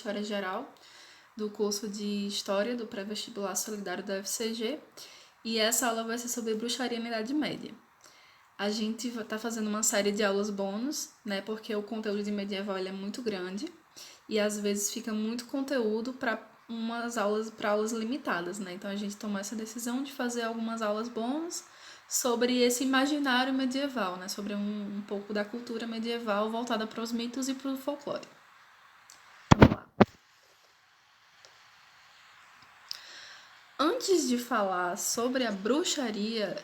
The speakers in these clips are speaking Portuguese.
História Geral, do curso de História do Pré-Vestibular Solidário da UFCG, e essa aula vai ser sobre bruxaria na Idade Média. A gente está fazendo uma série de aulas bônus, né, porque o conteúdo de medieval ele é muito grande e às vezes fica muito conteúdo para aulas limitadas, né? Então a gente tomou essa decisão de fazer algumas aulas bônus sobre esse imaginário medieval, né? Sobre um pouco da cultura medieval voltada para os mitos e para o folclore. Vamos lá. Antes de falar sobre a bruxaria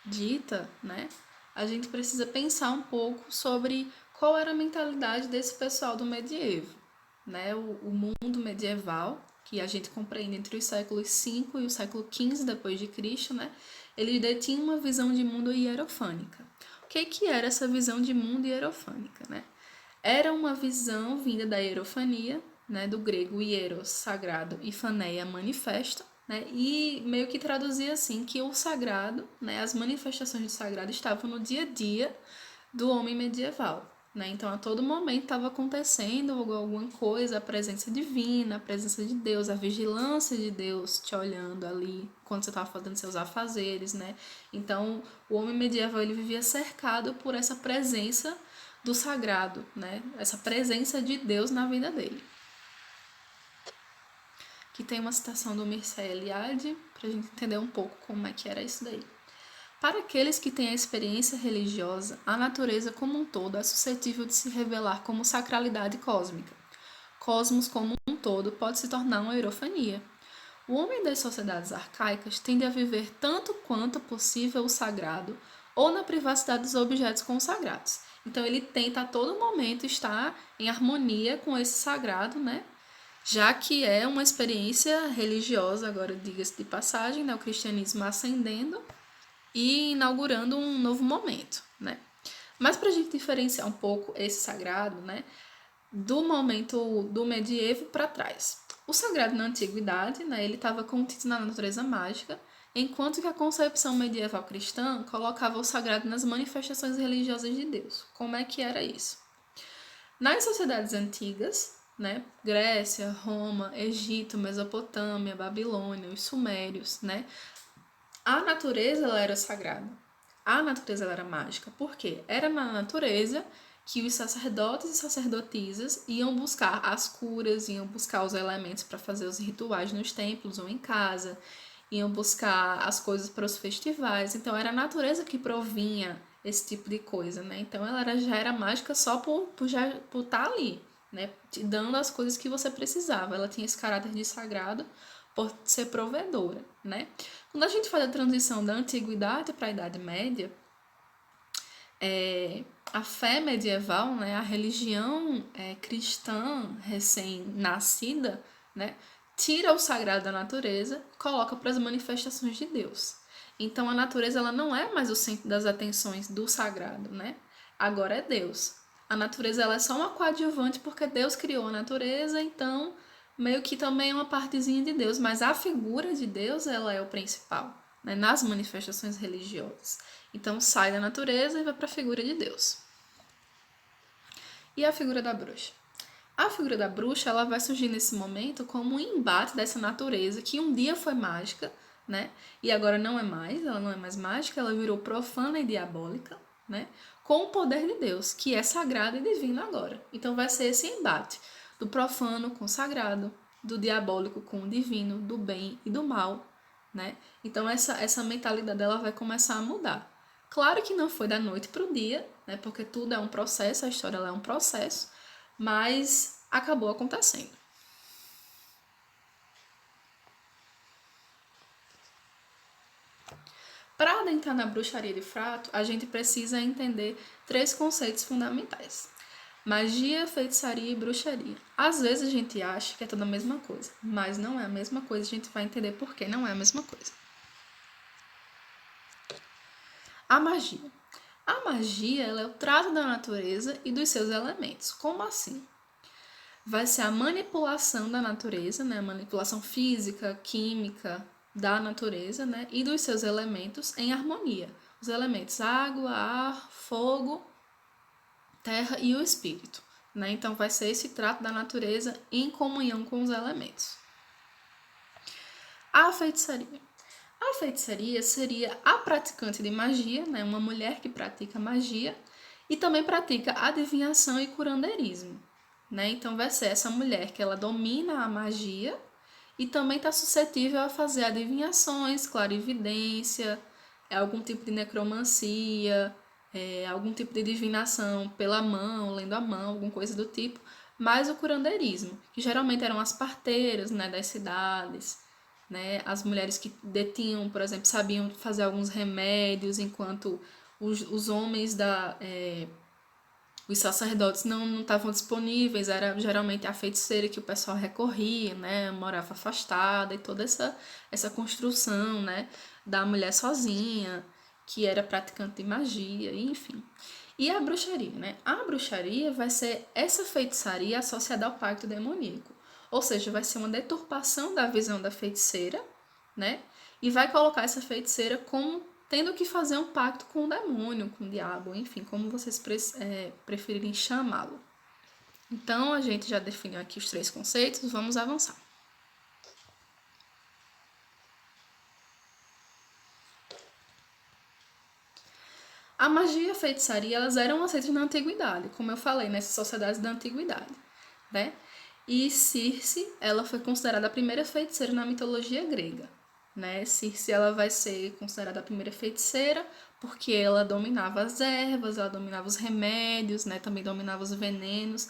dita, né? A gente precisa pensar um pouco sobre qual era a mentalidade desse pessoal do medievo, né? O mundo medieval, que a gente compreende entre os séculos V e o século XV depois de Cristo, né? Ele detinha uma visão de mundo hierofânica. O que era essa visão de mundo hierofânica, né? Era uma visão vinda da hierofania, né, do grego hieros, sagrado, e faneia, manifesto, né, e meio que traduzia assim que o sagrado, né, as manifestações do sagrado estavam no dia a dia do homem medieval. Né? Então, a todo momento estava acontecendo alguma coisa, a presença divina, a presença de Deus, a vigilância de Deus te olhando ali quando você estava fazendo seus afazeres. Né? Então, o homem medieval ele vivia cercado por essa presença do sagrado, né? Essa presença de Deus na vida dele. Aqui tem uma citação do Mircea Eliade, para a gente entender um pouco como é que era isso daí. Para aqueles que têm a experiência religiosa, a natureza como um todo é suscetível de se revelar como sacralidade cósmica. Cosmos como um todo pode se tornar uma hierofania. O homem das sociedades arcaicas tende a viver tanto quanto possível o sagrado ou na privacidade dos objetos consagrados. Então ele tenta a todo momento estar em harmonia com esse sagrado, né? Já que é uma experiência religiosa, agora diga-se de passagem, né? O cristianismo ascendendo e inaugurando um novo momento, né? Mas para a gente diferenciar um pouco esse sagrado, né, do momento do medievo para trás. O sagrado na antiguidade, né, ele estava contido na natureza mágica, enquanto que a concepção medieval cristã colocava o sagrado nas manifestações religiosas de Deus. Como é que era isso? Nas sociedades antigas, né, Grécia, Roma, Egito, Mesopotâmia, Babilônia, os sumérios, né, a natureza ela era sagrada. A natureza ela era mágica. Por quê? Era na natureza que os sacerdotes e sacerdotisas iam buscar as curas, iam buscar os elementos para fazer os rituais nos templos ou em casa, iam buscar as coisas para os festivais. Então era a natureza que provinha esse tipo de coisa, né? Então ela já era mágica só por estar ali, né? Te dando as coisas que você precisava. Ela tinha esse caráter de sagrado por ser provedora, né? Quando a gente faz a transição da antiguidade para a Idade Média, a fé medieval, né, a religião cristã recém-nascida, né, tira o sagrado da natureza, coloca para as manifestações de Deus. Então a natureza ela não é mais o centro das atenções do sagrado, né? Agora é Deus. A natureza ela é só uma coadjuvante porque Deus criou a natureza, então meio que também é uma partezinha de Deus, mas a figura de Deus ela é o principal, né, nas manifestações religiosas. Então sai da natureza e vai para a figura de Deus. E a figura da bruxa? A figura da bruxa ela vai surgir nesse momento como um embate dessa natureza que um dia foi mágica, né? E agora não é mais, ela não é mais mágica, ela virou profana e diabólica, né? Com o poder de Deus, que é sagrado e divino agora. Então vai ser esse embate do profano com o sagrado, do diabólico com o divino, do bem e do mal, né? Então essa mentalidade dela vai começar a mudar. Claro que não foi da noite para o dia, né? Porque tudo é um processo, a história ela é um processo, mas acabou acontecendo. Para adentrar na bruxaria de fato, a gente precisa entender 3 conceitos fundamentais: magia, feitiçaria e bruxaria. Às vezes a gente acha que é tudo a mesma coisa, mas não é a mesma coisa, a gente vai entender por que não é a mesma coisa. A magia. A magia ela é o trato da natureza e dos seus elementos. Como assim? Vai ser a manipulação da natureza, né? A manipulação física, química da natureza, né? E dos seus elementos em harmonia. Os elementos água, ar, fogo terra e o espírito, né? Então vai ser esse trato da natureza em comunhão com os elementos. A feitiçaria. A feitiçaria seria a praticante de magia, né? Uma mulher que pratica magia e também pratica adivinhação e curandeirismo, né? Então vai ser essa mulher que ela domina a magia e também está suscetível a fazer adivinhações, clarividência, algum tipo de necromancia, algum tipo de divinação pela mão, lendo a mão, alguma coisa do tipo, mas o curandeirismo, que geralmente eram as parteiras, né, das cidades, né, as mulheres que detinham, por exemplo, sabiam fazer alguns remédios, enquanto os homens os sacerdotes não estavam disponíveis, era geralmente a feiticeira que o pessoal recorria, né, morava afastada e toda essa construção, né, da mulher sozinha, que era praticante de magia, enfim. E a bruxaria, né? A bruxaria vai ser essa feitiçaria associada ao pacto demoníaco, ou seja, vai ser uma deturpação da visão da feiticeira, né, e vai colocar essa feiticeira como tendo que fazer um pacto com o demônio, com o diabo, enfim, como vocês preferirem chamá-lo. Então, a gente já definiu aqui os 3 conceitos, vamos avançar. A magia e a feitiçaria, elas eram aceitas na antiguidade, como eu falei, nessas sociedades da antiguidade, né? E Circe, ela foi considerada a primeira feiticeira na mitologia grega, né? Circe, ela vai ser considerada a primeira feiticeira porque ela dominava as ervas, ela dominava os remédios, né? Também dominava os venenos,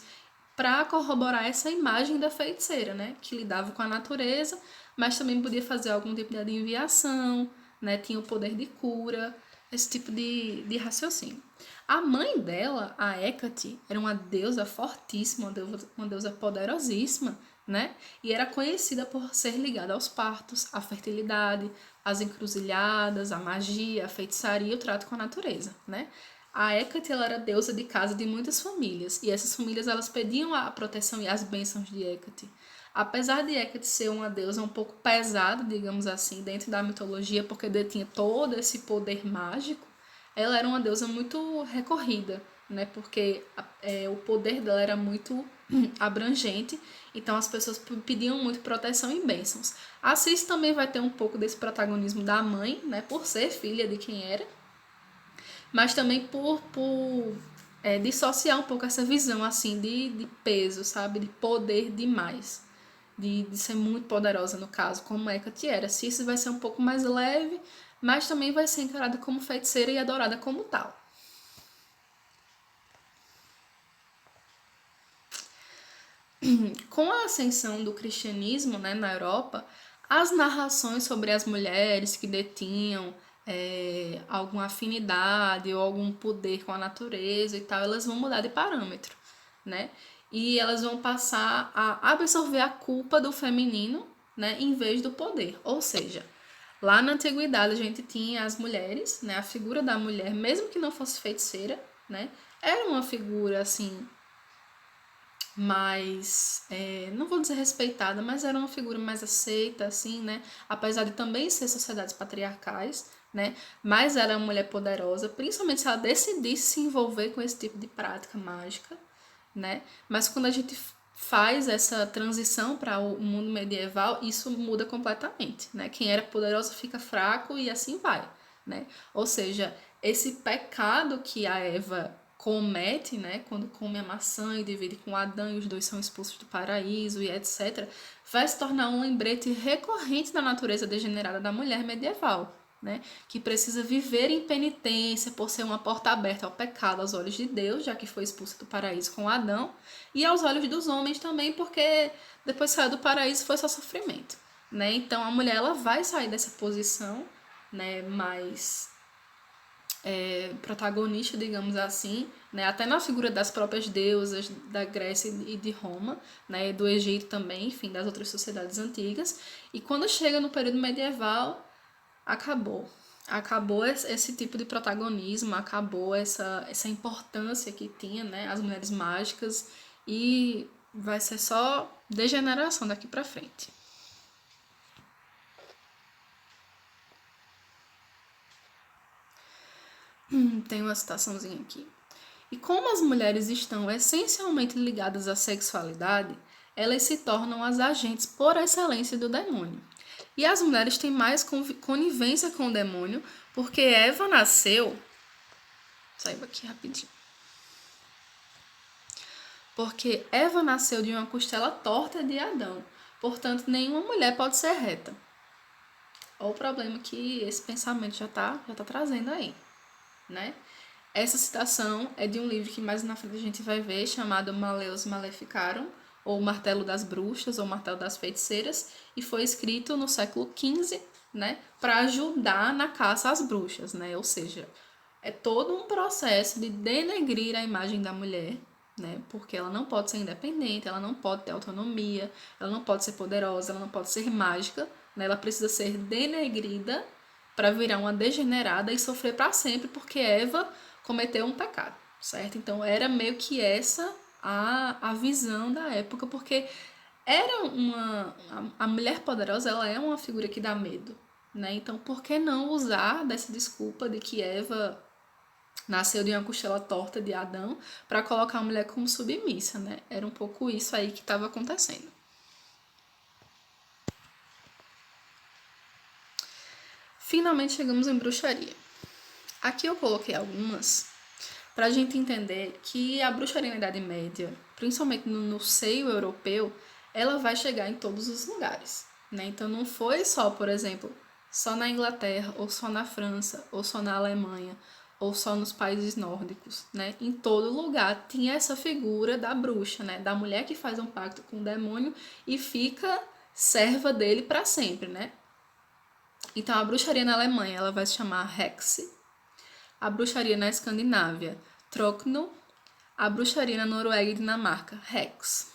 para corroborar essa imagem da feiticeira, né? Que lidava com a natureza, mas também podia fazer algum tipo de adivinhação, né? Tinha o poder de cura, esse tipo de raciocínio. A mãe dela, a Hécate, era uma deusa fortíssima, uma deusa poderosíssima, né? E era conhecida por ser ligada aos partos, à fertilidade, às encruzilhadas, à magia, à feitiçaria e o trato com a natureza, né? A Hécate, ela era deusa de casa de muitas famílias, e essas famílias elas pediam a proteção e as bênçãos de Hécate. Apesar de Hécate ser uma deusa um pouco pesada, digamos assim, dentro da mitologia, porque detinha todo esse poder mágico, ela era uma deusa muito recorrida, né? Porque o poder dela era muito abrangente, então as pessoas pediam muito proteção e bênçãos. A Cis também vai ter um pouco desse protagonismo da mãe, né? Por ser filha de quem era, mas também por dissociar um pouco essa visão assim de peso, sabe? De poder demais. De ser muito poderosa no caso, como Hecate era. Circe vai ser um pouco mais leve, mas também vai ser encarada como feiticeira e adorada como tal. Com a ascensão do cristianismo, né, na Europa, as narrações sobre as mulheres que detinham alguma afinidade ou algum poder com a natureza e tal, elas vão mudar de parâmetro, né? E elas vão passar a absorver a culpa do feminino, né, em vez do poder. Ou seja, lá na antiguidade a gente tinha as mulheres, né, a figura da mulher, mesmo que não fosse feiticeira, né, era uma figura assim mais, não vou dizer respeitada, mas era uma figura mais aceita, assim, né? Apesar de também ser sociedades patriarcais, né? Mas era uma mulher poderosa, principalmente se ela decidisse se envolver com esse tipo de prática mágica, né? Mas quando a gente faz essa transição para o mundo medieval, isso muda completamente, né? Quem era poderoso fica fraco e assim vai, né? Ou seja, esse pecado que a Eva comete, né, quando come a maçã e divide com Adão e os dois são expulsos do paraíso e etc, vai se tornar um lembrete recorrente da natureza degenerada da mulher medieval, né, que precisa viver em penitência por ser uma porta aberta ao pecado aos olhos de Deus, já que foi expulsa do paraíso com Adão, e aos olhos dos homens também, porque depois que saiu do paraíso foi só sofrimento, né? Então a mulher ela vai sair dessa posição, né, mais protagonista, digamos assim, né, até na figura das próprias deusas da Grécia e de Roma, né, do Egito também, enfim, das outras sociedades antigas. E quando chega no período medieval, acabou. Acabou esse tipo de protagonismo, acabou essa importância que tinha, né, as mulheres mágicas, e vai ser só degeneração daqui para frente. Tem uma citaçãozinha aqui. E como as mulheres estão essencialmente ligadas à sexualidade, elas se tornam as agentes por excelência do demônio. E as mulheres têm mais conivência com o demônio, porque Eva nasceu. Saiba aqui rapidinho. Porque Eva nasceu de uma costela torta de Adão. Portanto, nenhuma mulher pode ser reta. Olha o problema que esse pensamento já tá trazendo aí, né? Essa citação é de um livro que mais na frente a gente vai ver, chamado Maleus Maleficarum, ou Martelo das Bruxas, ou Martelo das Feiticeiras, e foi escrito no século XV, né, para ajudar na caça às bruxas, né? Ou seja, é todo um processo de denegrir a imagem da mulher, né? Porque ela não pode ser independente, ela não pode ter autonomia, ela não pode ser poderosa, ela não pode ser mágica, né? Ela precisa ser denegrida para virar uma degenerada e sofrer para sempre, porque Eva cometeu um pecado, certo? Então era meio que essa a visão da época, porque era a mulher poderosa, ela é uma figura que dá medo, né? Então por que não usar dessa desculpa de que Eva nasceu de uma costela torta de Adão para colocar a mulher como submissa, né? Era um pouco isso aí que estava acontecendo. Finalmente chegamos em bruxaria. Aqui eu coloquei algumas para a gente entender que a bruxaria na Idade Média, principalmente no seio europeu, ela vai chegar em todos os lugares, né? Então não foi só, por exemplo, só na Inglaterra, ou só na França, ou só na Alemanha, ou só nos países nórdicos, né? Em todo lugar tinha essa figura da bruxa, né? Da mulher que faz um pacto com o demônio e fica serva dele para sempre, né? Então a bruxaria na Alemanha ela vai se chamar Hexe, a bruxaria na Escandinávia, Trokno, a bruxaria na Noruega e Dinamarca, Hex.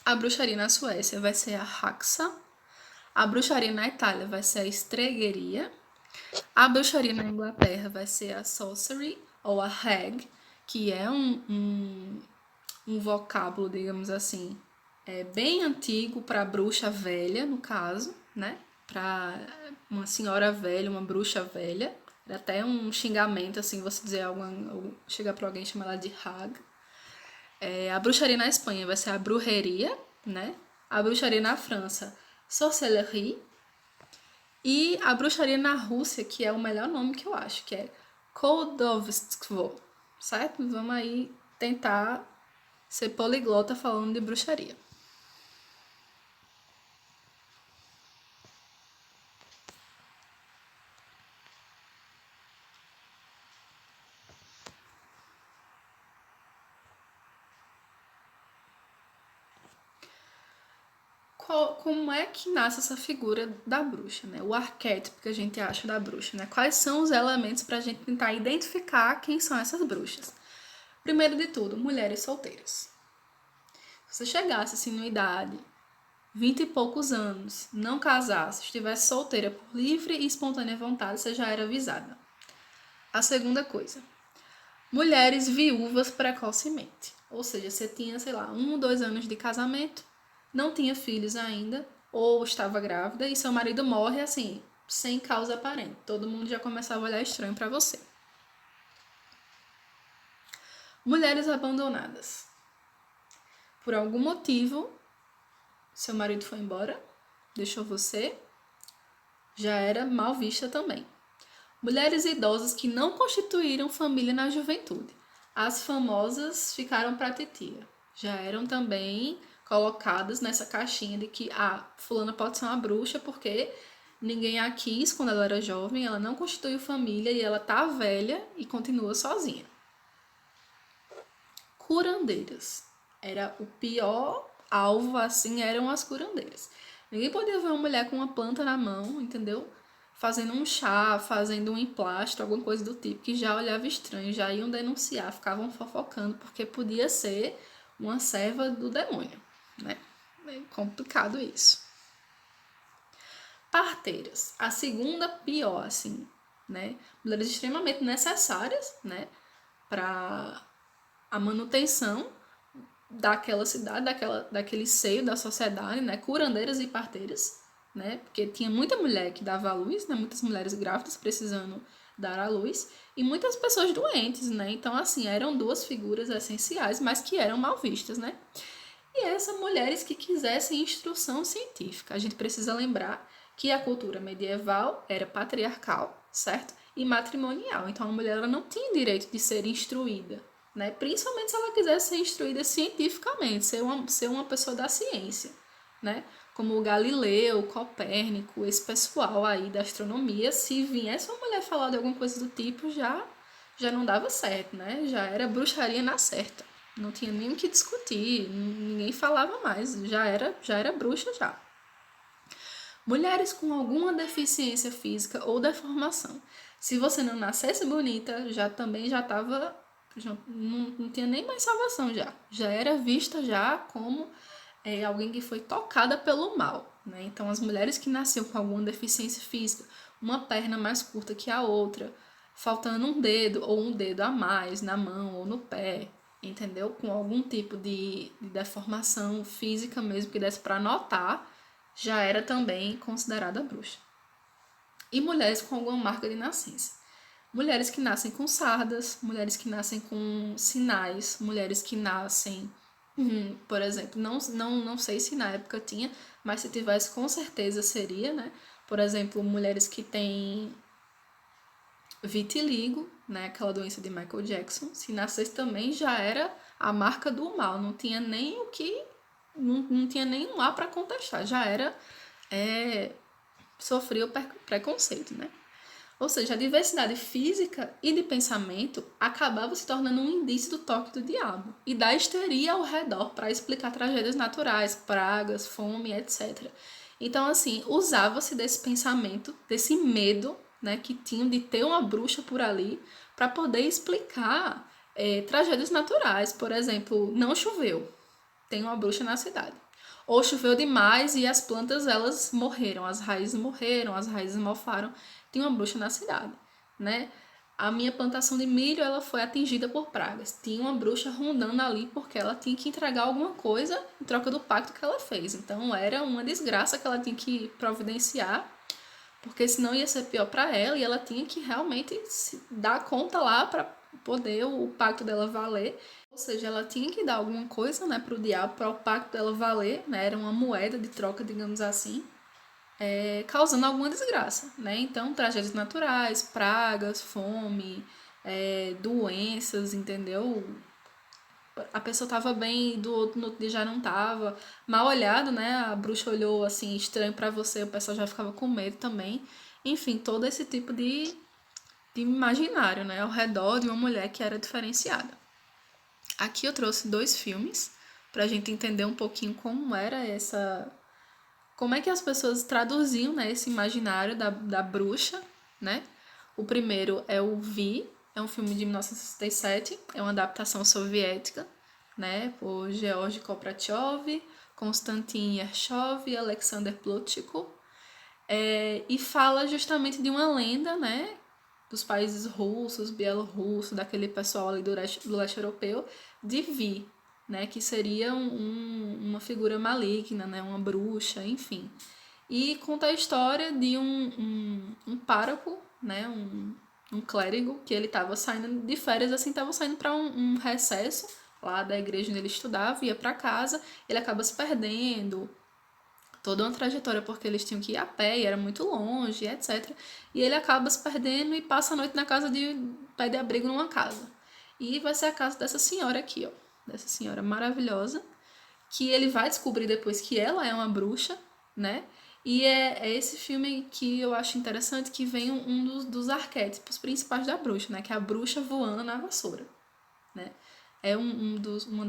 A bruxaria na Suécia vai ser a Haxa, a bruxaria na Itália vai ser a Stregheria, a bruxaria na Inglaterra vai ser a Sorcery ou a Hag, que é um vocábulo, digamos assim, bem antigo para bruxa velha, no caso, né? Para uma senhora velha, uma bruxa velha. Era até um xingamento, assim, você dizer chegar para alguém e chamar ela de Hag. A bruxaria na Espanha vai ser a brujeria, né? A bruxaria na França, sorcellerie. E a bruxaria na Rússia, que é o melhor nome que eu acho, que é Koldovestvo, certo? Vamos aí tentar ser poliglota falando de bruxaria. Como é que nasce essa figura da bruxa, né? O arquétipo que a gente acha da bruxa, né? Quais são os elementos para a gente tentar identificar quem são essas bruxas? Primeiro de tudo, mulheres solteiras. Se você chegasse assim numa idade, 20 e poucos anos, não casasse, estivesse solteira por livre e espontânea vontade, você já era avisada. A segunda coisa, mulheres viúvas precocemente. Ou seja, você tinha, sei lá, 1 ou 2 anos de casamento, não tinha filhos ainda, ou estava grávida, e seu marido morre assim, sem causa aparente. Todo mundo já começava a olhar estranho para você. Mulheres abandonadas. Por algum motivo, seu marido foi embora, deixou você, já era mal vista também. Mulheres idosas que não constituíram família na juventude. As famosas ficaram para titia. Já eram também colocadas nessa caixinha de que fulana pode ser uma bruxa porque ninguém a quis quando ela era jovem, ela não constituiu família e ela tá velha e continua sozinha. Curandeiras. Era o pior alvo, assim, eram as curandeiras. Ninguém podia ver uma mulher com uma planta na mão, entendeu? Fazendo um chá, fazendo um emplastro, alguma coisa do tipo, que já olhava estranho, já iam denunciar, ficavam fofocando, porque podia ser uma serva do demônio, né? É complicado isso. Parteiras. A segunda pior, assim, né? Mulheres extremamente necessárias, né? Para a manutenção daquela cidade, daquele seio da sociedade, né? Curandeiras e parteiras, né? Porque tinha muita mulher que dava à luz, né? Muitas mulheres grávidas precisando dar à luz e muitas pessoas doentes, né? Então, assim, eram duas figuras essenciais, mas que eram mal vistas, né? E essas mulheres que quisessem instrução científica. A gente precisa lembrar que a cultura medieval era patriarcal, certo? E matrimonial. Então, a mulher ela não tinha direito de ser instruída, né? Principalmente se ela quisesse ser instruída cientificamente, ser uma pessoa da ciência, né? Como o Galileu, Copérnico, esse pessoal aí da astronomia, se viesse uma mulher falar de alguma coisa do tipo, já não dava certo, né? Já era bruxaria na certa. Não tinha nem o que discutir, ninguém falava mais, já era bruxa já. Mulheres com alguma deficiência física ou deformação. Se você não nascesse bonita, já estava, não tinha nem mais salvação já. Já era vista já como alguém que foi tocada pelo mal, né? Então as mulheres que nasciam com alguma deficiência física, uma perna mais curta que a outra, faltando um dedo ou um dedo a mais na mão ou no pé, entendeu? Com algum tipo de deformação física mesmo que desse para notar, já era também considerada bruxa. E mulheres com alguma marca de nascença. Mulheres que nascem com sardas, mulheres que nascem com sinais, mulheres que nascem, por exemplo, não sei se na época tinha, mas se tivesse com certeza seria, né? Por exemplo, mulheres que têm vitiligo, né? Aquela doença de Michael Jackson, se nascesse também já era a marca do mal, não tinha nem o que, não tinha nem um A para contestar, já era, sofria o preconceito, né? Ou seja, a diversidade física e de pensamento acabava se tornando um indício do toque do diabo e da histeria ao redor para explicar tragédias naturais, pragas, fome, etc. Então, assim, usava-se desse pensamento, desse medo, né, que tinham de ter uma bruxa por ali para poder explicar tragédias naturais. Por exemplo, não choveu, tem uma bruxa na cidade. Ou choveu demais e as plantas elas morreram, as raízes mofaram, tem uma bruxa na cidade, né? A minha plantação de milho ela foi atingida por pragas. Tinha uma bruxa rondando ali porque ela tinha que entregar alguma coisa em troca do pacto que ela fez. Então era uma desgraça que ela tinha que providenciar, porque senão ia ser pior para ela e ela tinha que realmente se dar conta lá para poder o pacto dela valer. Ou seja, ela tinha que dar alguma coisa, né, para o diabo, para o pacto dela valer, né? Era uma moeda de troca, digamos assim, causando alguma desgraça, né? Então, tragédias naturais, pragas, fome, doenças, entendeu? A pessoa tava bem, no outro dia já não tava. Mal olhado, né? A bruxa olhou assim estranho para você, o pessoal já ficava com medo também. Enfim, todo esse tipo de imaginário, né? Ao redor de uma mulher que era diferenciada. Aqui eu trouxe 2 filmes pra gente entender um pouquinho como era essa. Como é que as pessoas traduziam, né, esse imaginário da bruxa, né? O primeiro é o Vi, é um filme de 1967, é uma adaptação soviética, né, por Georgy Kopratyov, Konstantin Yershov e Alexander Plotchiko, e fala justamente de uma lenda, né, dos países russos, bielorrussos, daquele pessoal ali do leste europeu, de Vi, né, que seria uma figura maligna, né, uma bruxa, enfim. E conta a história de um pároco, né, um clérigo, que ele estava saindo de férias, assim, estava saindo para um recesso lá da igreja onde ele estudava, ia para casa, ele acaba se perdendo, toda uma trajetória porque eles tinham que ir a pé e era muito longe, etc. E ele acaba se perdendo e passa a noite na casa pede abrigo numa casa. E vai ser a casa dessa senhora aqui, ó, dessa senhora maravilhosa, que ele vai descobrir depois que ela é uma bruxa, né? E é esse filme que eu acho interessante que vem um dos arquétipos principais da bruxa, né? Que é a bruxa voando na vassoura, né? É uma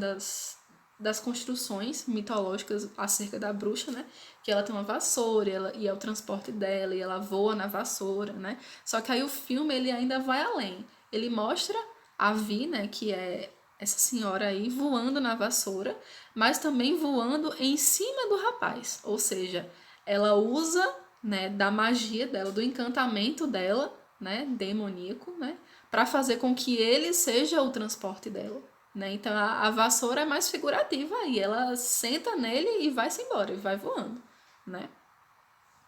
das construções mitológicas acerca da bruxa, né? Que ela tem uma vassoura e é o transporte dela e ela voa na vassoura, né? Só que aí o filme ele ainda vai além. Ele mostra a Vi, né? Que é essa senhora aí voando na vassoura, mas também voando em cima do rapaz. Ou seja, ela usa, né, da magia dela, do encantamento dela, né, demoníaco, né, para fazer com que ele seja o transporte dela, né? Então a vassoura é mais figurativa e ela senta nele e vai-se embora, e vai voando, né?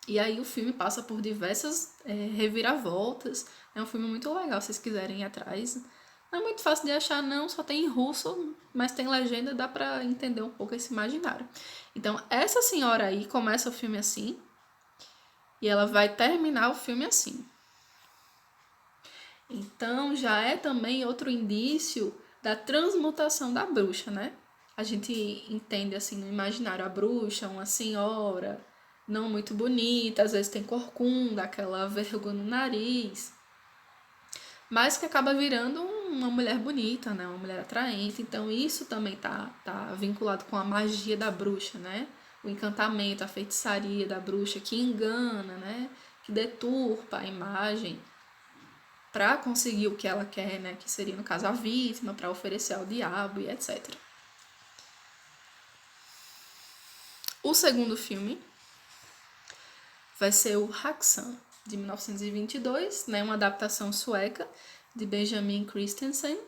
E aí o filme passa por diversas reviravoltas. É um filme muito legal, se vocês quiserem ir atrás. Não é muito fácil de achar, não, só tem em russo, mas tem legenda, dá pra entender um pouco esse imaginário. Então, essa senhora aí começa o filme assim, e ela vai terminar o filme assim. Então, já é também outro indício da transmutação da bruxa, né? A gente entende assim no imaginário a bruxa, uma senhora não muito bonita, às vezes tem corcunda, aquela verruga no nariz, mas que acaba virando uma mulher bonita, né? Uma mulher atraente. Então isso também tá vinculado com a magia da bruxa, né? O encantamento, a feitiçaria da bruxa que engana, né? Que deturpa a imagem para conseguir o que ela quer, né? Que seria, no caso, a vítima, para oferecer ao diabo e etc. O segundo filme vai ser o Haxan, de 1922, né? Uma adaptação sueca de Benjamin Christensen.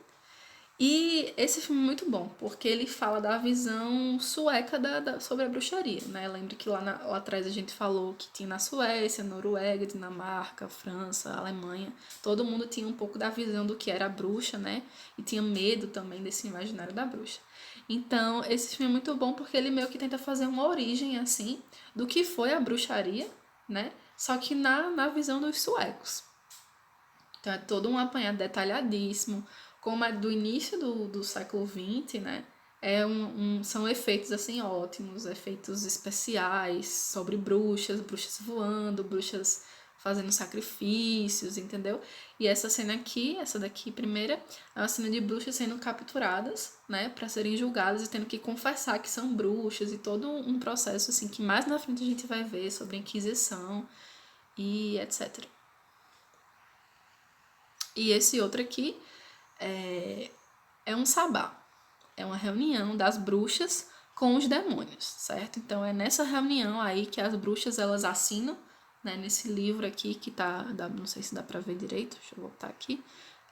E esse filme é muito bom, porque ele fala da visão sueca sobre a bruxaria, né? Lembra que lá atrás a gente falou que tinha na Suécia, Noruega, Dinamarca, França, Alemanha, todo mundo tinha um pouco da visão do que era a bruxa, né? E tinha medo também desse imaginário da bruxa. Então, esse filme é muito bom porque ele meio que tenta fazer uma origem, assim, do que foi a bruxaria, né? Só que na visão dos suecos. Então é todo um apanhado detalhadíssimo, como é do início do século XX, né? São efeitos assim ótimos, efeitos especiais sobre bruxas, bruxas voando, bruxas fazendo sacrifícios, entendeu? E essa cena aqui, essa daqui primeira, é uma cena de bruxas sendo capturadas, né, para serem julgadas e tendo que confessar que são bruxas e todo um processo assim que mais na frente a gente vai ver sobre a Inquisição e etc. E esse outro aqui é um sabá. É uma reunião das bruxas com os demônios, certo? Então é nessa reunião aí que as bruxas elas assinam, né, nesse livro aqui que não sei se dá pra ver direito, deixa eu voltar aqui.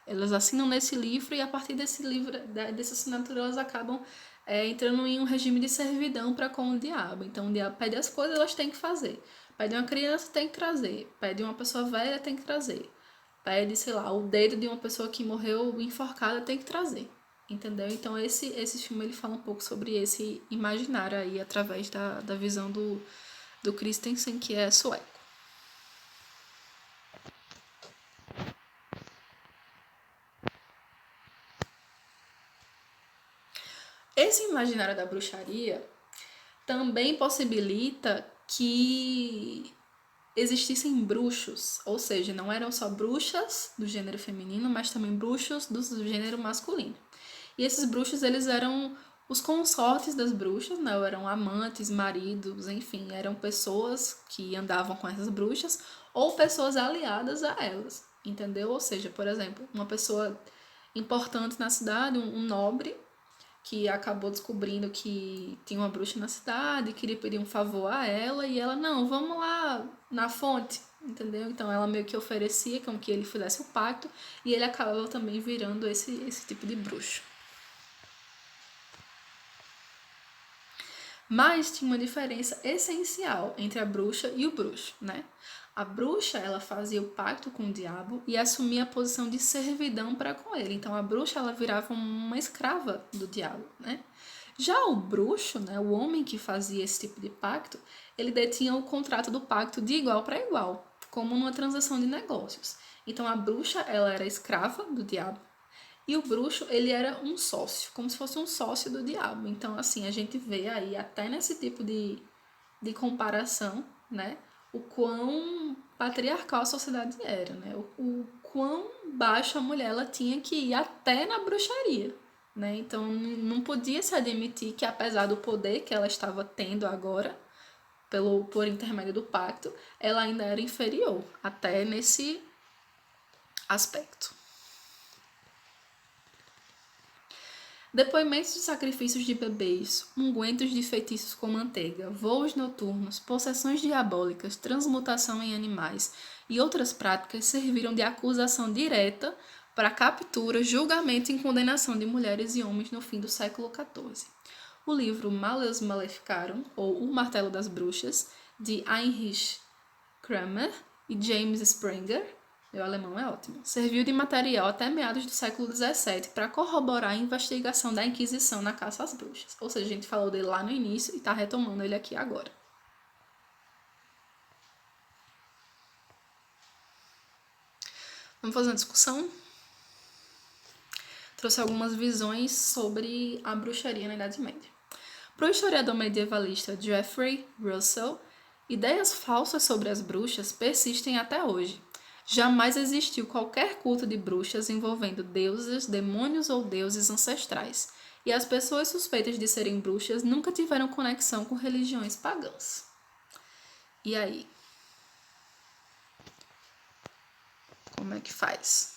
Elas assinam nesse livro e a partir desse livro, dessa assinatura, elas acabam entrando em um regime de servidão para com o diabo. Então o diabo pede as coisas, elas têm que fazer. Pede uma criança, tem que trazer. Pede uma pessoa velha, tem que trazer. Pede, sei lá, o dedo de uma pessoa que morreu enforcada, tem que trazer. Entendeu? Então esse filme ele fala um pouco sobre esse imaginário aí através da visão do Christensen, que é sueco. Esse imaginário da bruxaria também possibilita que existissem bruxos, ou seja, não eram só bruxas do gênero feminino, mas também bruxos do gênero masculino. E esses bruxos, eles eram os consortes das bruxas, né? Ou eram amantes, maridos, enfim, eram pessoas que andavam com essas bruxas ou pessoas aliadas a elas, entendeu? Ou seja, por exemplo, uma pessoa importante na cidade, um nobre, que acabou descobrindo que tinha uma bruxa na cidade, queria pedir um favor a ela, e ela, não, vamos lá na fonte, entendeu? Então ela meio que oferecia com que ele fizesse o pacto, e ele acabava também virando esse tipo de bruxo. Mas tinha uma diferença essencial entre a bruxa e o bruxo, né? A bruxa, ela fazia o pacto com o diabo e assumia a posição de servidão para com ele. Então a bruxa, ela virava uma escrava do diabo, né? Já o bruxo, né, o homem que fazia esse tipo de pacto, ele detinha o contrato do pacto de igual para igual, como numa transação de negócios. Então a bruxa, ela era escrava do diabo e o bruxo, ele era um sócio, como se fosse um sócio do diabo. Então, assim, a gente vê aí, até nesse tipo de comparação, né? O quão patriarcal a sociedade era, né? O quão baixo a mulher ela tinha que ir até na bruxaria, né? Então, não podia se admitir que, apesar do poder que ela estava tendo agora, por intermédio do pacto, ela ainda era inferior, até nesse aspecto. Depoimentos de sacrifícios de bebês, ungüentos de feitiços com manteiga, voos noturnos, possessões diabólicas, transmutação em animais e outras práticas serviram de acusação direta para captura, julgamento e condenação de mulheres e homens no fim do século XIV. O livro Maleus Maleficarum, ou O Martelo das Bruxas, de Heinrich Kramer e James Springer, meu alemão é ótimo, serviu de material até meados do século XVII para corroborar a investigação da Inquisição na caça às bruxas. Ou seja, a gente falou dele lá no início e está retomando ele aqui agora. Vamos fazer uma discussão? Trouxe algumas visões sobre a bruxaria na Idade Média. Para o historiador medievalista Geoffrey Russell, ideias falsas sobre as bruxas persistem até hoje. Jamais existiu qualquer culto de bruxas envolvendo deuses, demônios ou deuses ancestrais, e as pessoas suspeitas de serem bruxas nunca tiveram conexão com religiões pagãs. E aí? Como é que faz?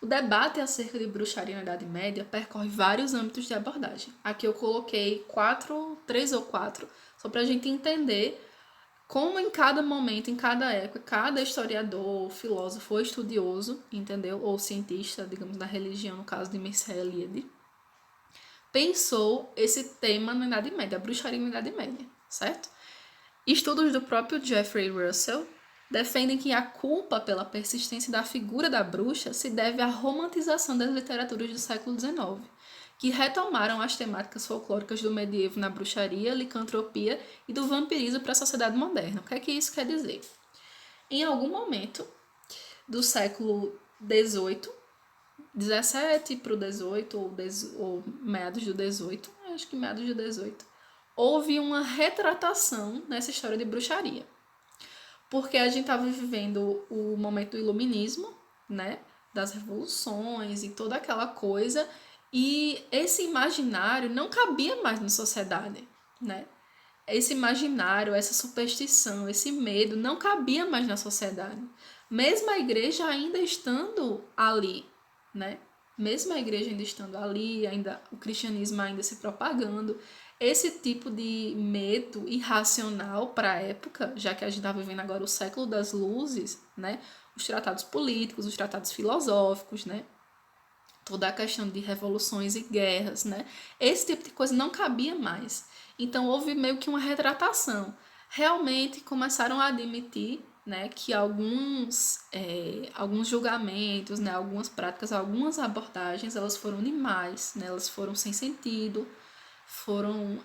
O debate acerca de bruxaria na Idade Média percorre vários âmbitos de abordagem. Aqui eu coloquei 3 ou 4, só para a gente entender como em cada momento, em cada época, cada historiador, filósofo ou estudioso, entendeu? Ou cientista, digamos, da religião, no caso de Mircea Eliade, pensou esse tema na Idade Média, a bruxaria na Idade Média, certo? Estudos do próprio Geoffrey Russell defendem que a culpa pela persistência da figura da bruxa se deve à romantização das literaturas do século XIX, que retomaram as temáticas folclóricas do medievo na bruxaria, licantropia e do vampirismo para a sociedade moderna. O que é que isso quer dizer? Em algum momento do século XVIII, 17 para o 18, ou meados do 18, acho que meados do 18, houve uma retratação nessa história de bruxaria. Porque a gente estava vivendo o momento do iluminismo, né? Das revoluções e toda aquela coisa, e esse imaginário não cabia mais na sociedade, né? Esse imaginário, essa superstição, esse medo não cabia mais na sociedade. Mesmo a igreja ainda estando ali, né? Mesmo a igreja ainda estando ali, ainda o cristianismo ainda se propagando, esse tipo de medo irracional para a época, já que a gente está vivendo agora o século das luzes, né? Os tratados políticos, os tratados filosóficos, né? Toda a questão de revoluções e guerras, né? Esse tipo de coisa não cabia mais. Então houve meio que uma retratação. Realmente começaram a admitir, né, que alguns julgamentos, né, algumas práticas, algumas abordagens, elas foram demais, né, elas foram sem sentido, foram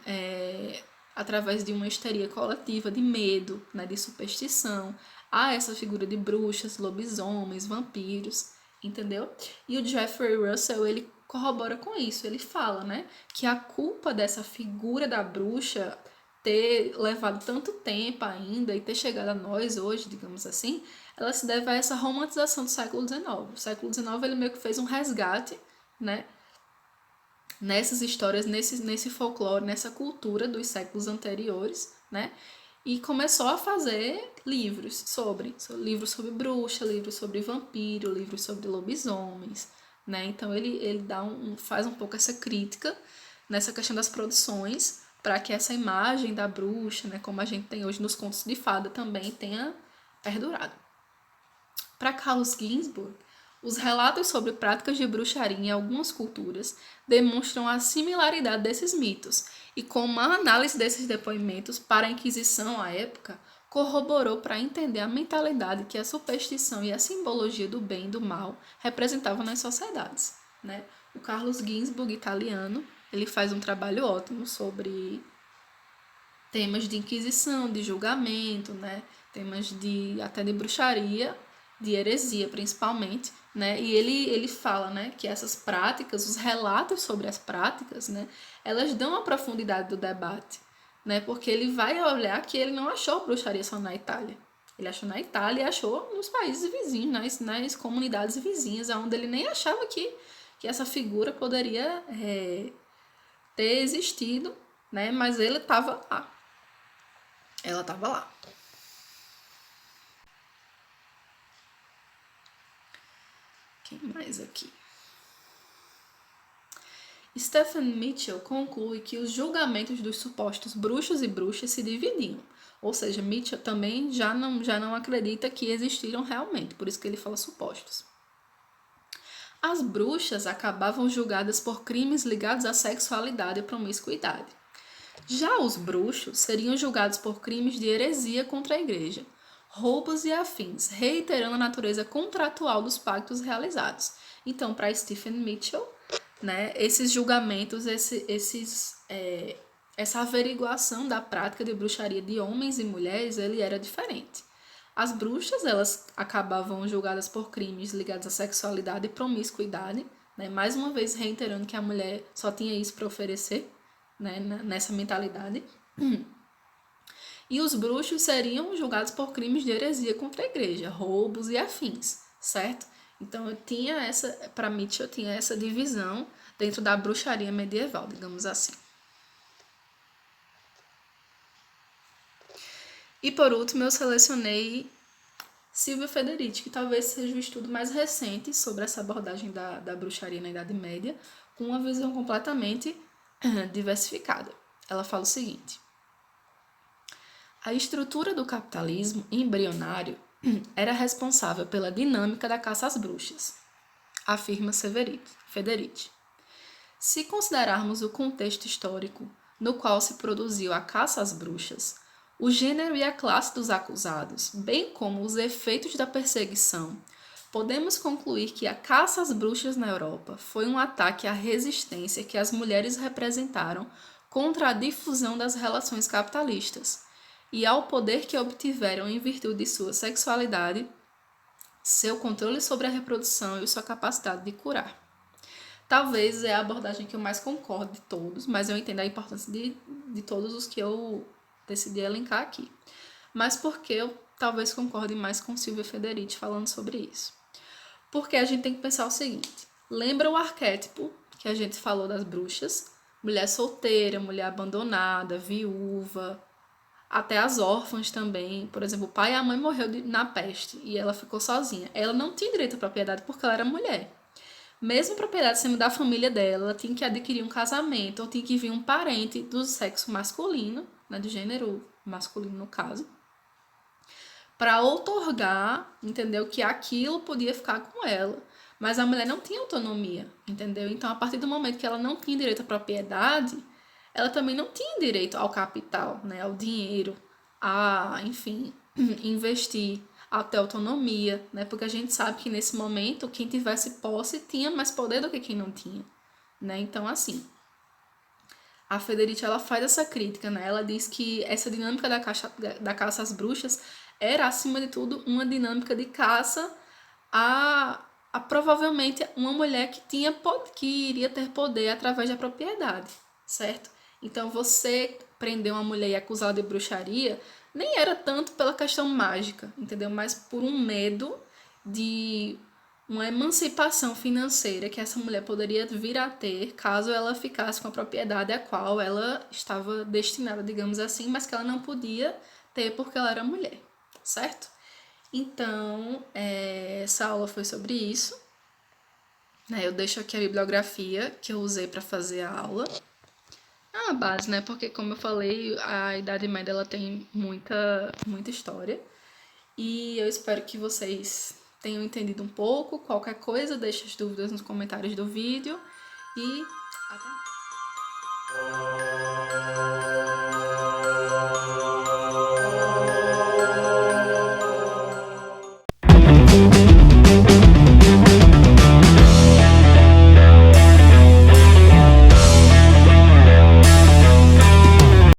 através de uma histeria coletiva de medo, né, de superstição. Há essa figura de bruxas, lobisomens, vampiros, entendeu? E o Geoffrey Russell, ele corrobora com isso. Ele fala, né, que a culpa dessa figura da bruxa ter levado tanto tempo ainda e ter chegado a nós hoje, digamos assim, ela se deve a essa romantização do século XIX. O século XIX, ele meio que fez um resgate, né, nessas histórias, nesse folclore, nessa cultura dos séculos anteriores, né? E começou a fazer livros sobre bruxa, livros sobre vampiro, livros sobre lobisomens, né? Então ele faz um pouco essa crítica nessa questão das produções para que essa imagem da bruxa, né, como a gente tem hoje nos contos de fada, também tenha perdurado. Para Carlos Ginzburg, os relatos sobre práticas de bruxaria em algumas culturas demonstram a similaridade desses mitos, e como a análise desses depoimentos para a Inquisição à época corroborou para entender a mentalidade que a superstição e a simbologia do bem e do mal representavam nas sociedades, né? O Carlos Ginzburg, italiano, ele faz um trabalho ótimo sobre temas de inquisição, de julgamento, né? Temas até de bruxaria, de heresia principalmente, né? E ele fala, né, que essas práticas, os relatos sobre as práticas, né, elas dão a profundidade do debate, né? Porque ele vai olhar que ele não achou bruxaria só na Itália. Ele achou na Itália e achou nos países vizinhos, nas comunidades vizinhas, onde ele nem achava que essa figura poderia ter existido, né? Mas ele estava lá. Ela estava lá. Quem mais aqui? Stephen Mitchell conclui que os julgamentos dos supostos bruxos e bruxas se dividiam. Ou seja, Mitchell também já não acredita que existiram realmente, por isso que ele fala supostos. As bruxas acabavam julgadas por crimes ligados à sexualidade e promiscuidade. Já os bruxos seriam julgados por crimes de heresia contra a igreja, roubos e afins, reiterando a natureza contratual dos pactos realizados. Então, para Stephen Mitchell, né, esses julgamentos, essa averiguação da prática de bruxaria de homens e mulheres, ele era diferente. As bruxas, elas acabavam julgadas por crimes ligados à sexualidade e promiscuidade, né, mais uma vez reiterando que a mulher só tinha isso para oferecer, né, nessa mentalidade. E os bruxos seriam julgados por crimes de heresia contra a igreja, roubos e afins, certo? Então, para Mitchell, tinha essa divisão dentro da bruxaria medieval, digamos assim. E por último, eu selecionei Silvia Federici, que talvez seja o estudo mais recente sobre essa abordagem da bruxaria na Idade Média, com uma visão completamente diversificada. Ela fala o seguinte: a estrutura do capitalismo embrionário era responsável pela dinâmica da caça às bruxas, afirma Federici. Se considerarmos o contexto histórico no qual se produziu a caça às bruxas, o gênero e a classe dos acusados, bem como os efeitos da perseguição, podemos concluir que a caça às bruxas na Europa foi um ataque à resistência que as mulheres representaram contra a difusão das relações capitalistas e ao poder que obtiveram em virtude de sua sexualidade, seu controle sobre a reprodução e sua capacidade de curar. Talvez é a abordagem que eu mais concordo de todos, mas eu entendo a importância de todos os que eu decidi elencar aqui. Mas porque eu talvez concorde mais com Silvia Federici falando sobre isso? Porque a gente tem que pensar o seguinte: lembra o arquétipo que a gente falou das bruxas? Mulher solteira, mulher abandonada, viúva, até as órfãs também. Por exemplo, o pai e a mãe morreu na peste e ela ficou sozinha. Ela não tinha direito à propriedade porque ela era mulher. Mesmo a propriedade sendo da família dela, ela tinha que adquirir um casamento ou tinha que vir um parente do sexo masculino, né, do gênero masculino no caso, para outorgar, entendeu, que aquilo podia ficar com ela. Mas a mulher não tinha autonomia, entendeu? Então, a partir do momento que ela não tinha direito à propriedade, ela também não tinha direito ao capital, né, ao dinheiro, a, enfim, investir, a ter autonomia, né? Porque a gente sabe que nesse momento quem tivesse posse tinha mais poder do que quem não tinha, né? Então, assim, a Federici, ela faz essa crítica, né? Ela diz que essa dinâmica da caça às bruxas era, acima de tudo, uma dinâmica de caça a provavelmente uma mulher que iria ter poder através da propriedade, certo? Então, você prender uma mulher e acusá-la de bruxaria nem era tanto pela questão mágica, entendeu? Mas por um medo de uma emancipação financeira que essa mulher poderia vir a ter caso ela ficasse com a propriedade a qual ela estava destinada, digamos assim, mas que ela não podia ter porque ela era mulher, certo? Então, essa aula foi sobre isso. Eu deixo aqui a bibliografia que eu usei para fazer a aula. É uma base, né? Porque, como eu falei, a Idade Média ela tem muita história. E eu espero que vocês tenham entendido um pouco. Qualquer coisa, deixe as dúvidas nos comentários do vídeo. E até mais!